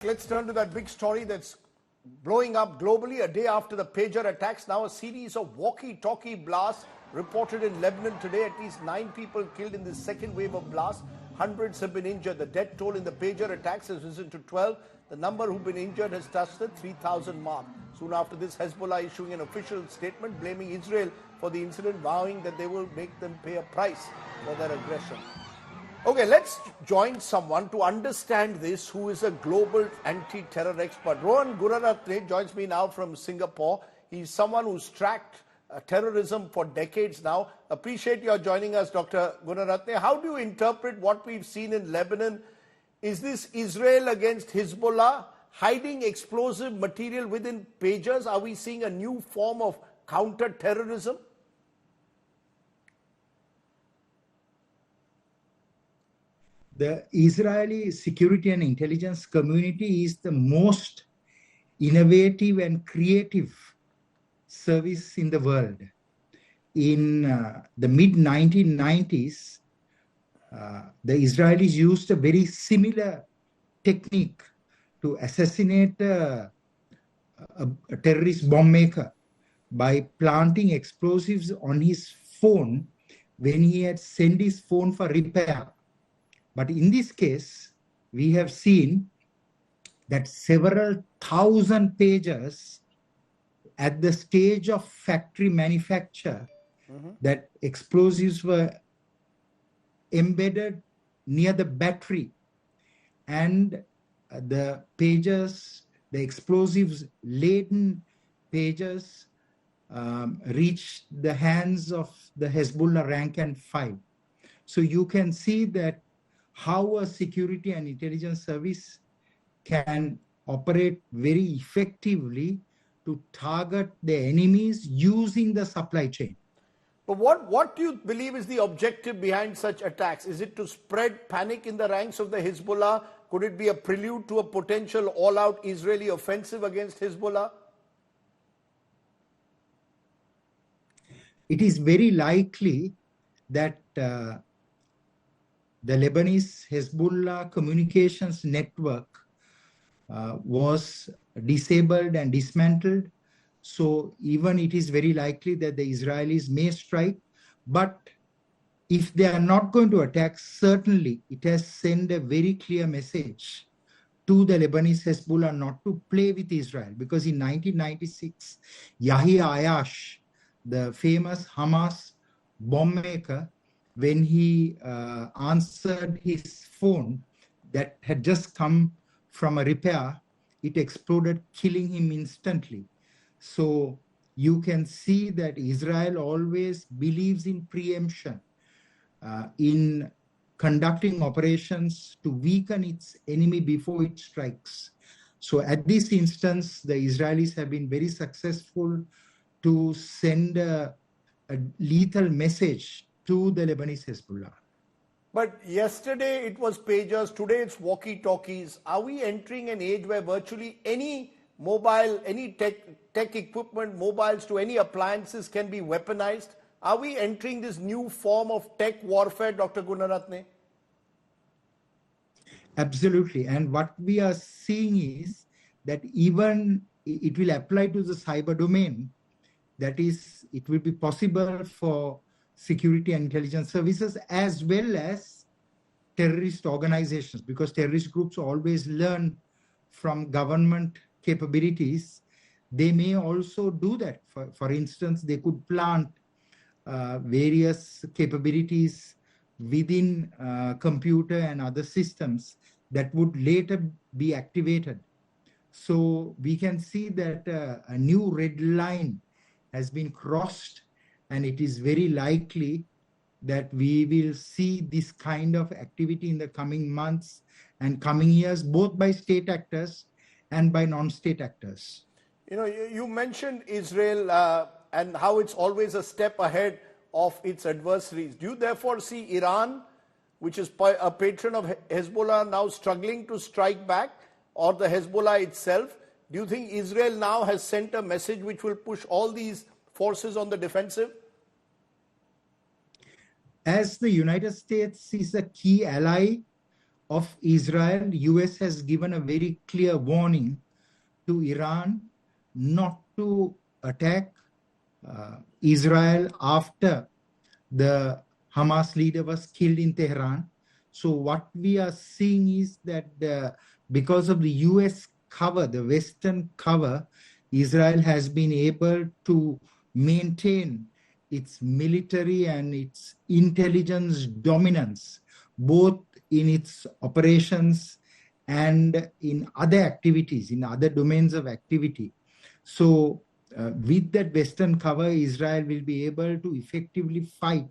Let's turn to that big story that's blowing up globally. A day after the pager attacks, now a series of walkie-talkie blasts reported in Lebanon today. At least 9 people killed in this second wave of blasts. Hundreds have been injured. The death toll in the pager attacks has risen to 12. The number who've been injured has touched the 3,000 mark. Soon after this, Hezbollah issuing an official statement blaming Israel for the incident, vowing that they will make them pay a price for their aggression. Okay, let's join someone to understand this who is a global anti-terror expert. Rohan Gunaratne joins me now from Singapore. He's someone who's tracked terrorism for decades now. Appreciate your joining us, Dr. Gunaratne. How do you interpret what we've seen in Lebanon? Is this Israel against Hezbollah hiding explosive material within pagers? Are we seeing a new form of counter-terrorism? The Israeli security and intelligence community is the most innovative and creative service in the world. In the mid-1990s, the Israelis used a very similar technique to assassinate a terrorist bomb maker by planting explosives on his phone when he had sent his phone for repair. But in this case, we have seen that several thousand pagers at the stage of factory manufacture, that explosives were embedded near the battery, and the pagers, the explosives laden pagers reached the hands of the Hezbollah rank and file. So you can see that how a security and intelligence service can operate very effectively to target the enemies using the supply chain. But what do you believe is the objective behind such attacks? Is it to spread panic in the ranks of the Hezbollah? Could it be a prelude to a potential all-out Israeli offensive against Hezbollah? It is very likely that the Lebanese Hezbollah communications network was disabled and dismantled. So even it is very likely that the Israelis may strike. But if they are not going to attack, certainly it has sent a very clear message to the Lebanese Hezbollah not to play with Israel. Because in 1996, Yahya Ayash, the famous Hamas bomb maker, when he answered his phone that had just come from a repair, it exploded, killing him instantly. So you can see that Israel always believes in preemption, in conducting operations to weaken its enemy before it strikes. So at this instance, the Israelis have been very successful to send a lethal message to the Lebanese Hezbollah. But yesterday it was pagers, today it's walkie-talkies. Are we entering an age where virtually any mobile, any tech equipment, mobiles to any appliances can be weaponized? Are we entering this new form of tech warfare, Dr. Gunaratne? Absolutely. And what we are seeing is that even it will apply to the cyber domain. That is, it will be possible for security and intelligence services as well as terrorist organizations, because terrorist groups always learn from government capabilities. They may also do that. For instance, they could plant various capabilities within computer and other systems that would later be activated. So we can see that a new red line has been crossed, and it is very likely that we will see this kind of activity in the coming months and coming years, both by state actors and by non-state actors. You know, you mentioned Israel and how it's always a step ahead of its adversaries. Do you therefore see Iran, which is a patron of Hezbollah, now struggling to strike back, or the Hezbollah itself? Do you think Israel now has sent a message which will push all these forces on the defensive? As the United States is a key ally of Israel, US has given a very clear warning to Iran not to attack Israel after the Hamas leader was killed in Tehran. So what we are seeing is that because of the US cover, the Western cover, Israel has been able to maintain its military and its intelligence dominance, both in its operations and in other activities, in other domains of activity. So with that Western cover, Israel will be able to effectively fight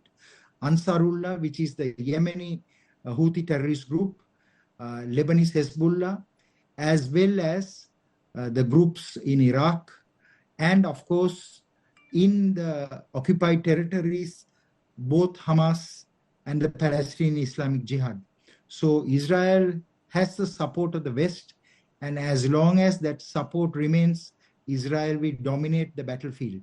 Ansarullah, which is the Yemeni Houthi terrorist group, Lebanese Hezbollah, as well as the groups in Iraq, and of course, in the occupied territories, both Hamas and the Palestinian Islamic Jihad. So Israel has the support of the West, and as long as that support remains, Israel will dominate the battlefield.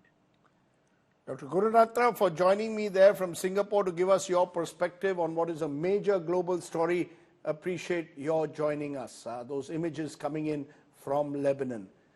Dr. Gurunatha, for joining me there from Singapore to give us your perspective on what is a major global story. Appreciate your joining us. Those images coming in from Lebanon.